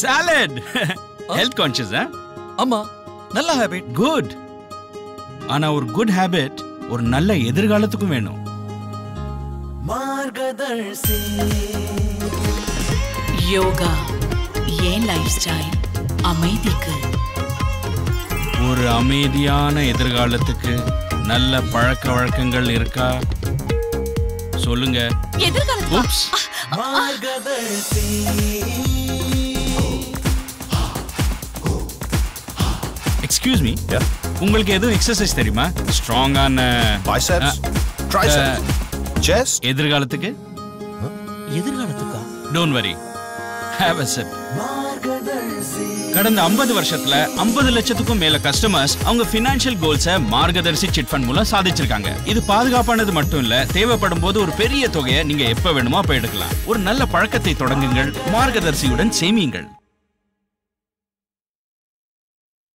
Salad. Health conscious. ஆமா, நல்ல habit. Good. ஆனா ஒரு குட் ஹாபிட் ஒரு நல்ல எதிர்காலத்துக்கும் வேணும். மார்கதர்சி. யோகா ஏன் லைஃப் ஸ்டைல் அமைதிக்கு. ஒரு அமைதியான எதிர்காலத்துக்கு நல்ல பழக்க வழக்கங்கள் இருக்கா? சொல்லுங்க. எதிர்காலத்துக்கு மார்கதர்சி. எக்ஸ்கியூஸ் மீ, உங்களுக்கு எதுவும் எக்ஸசைஸ் தெரியுமா? ஸ்ட்ராங்கான பைசெப்ஸ், ட்ரைசெப்ஸ், செஸ்ட். எதிர்காலத்துக்கு? எதிர்காலத்துக்கா? Don't worry, have a sip. Margadarsi. கடந்த 50 வருஷத்துல 50 லட்சத்துக்கும் மேல கஸ்டமர்ஸ் அவங்க ஃபினான்ஷியல் கோல்ஸை மார்கதர்சி சிட் ஃபண்ட் மூலம் சாதிச்சிருக்காங்க. இது பாதுகாப்பானது மட்டும் இல்ல, தேவைப்படும் போது ஒரு பெரிய தொகையை நீங்க எப்ப வேணுமோ அப்ப எடுக்கலாம். ஒரு நல்ல பழக்கத்தை தொடங்குங்கள், மார்கதர்சியுடன் சேமியுங்கள்.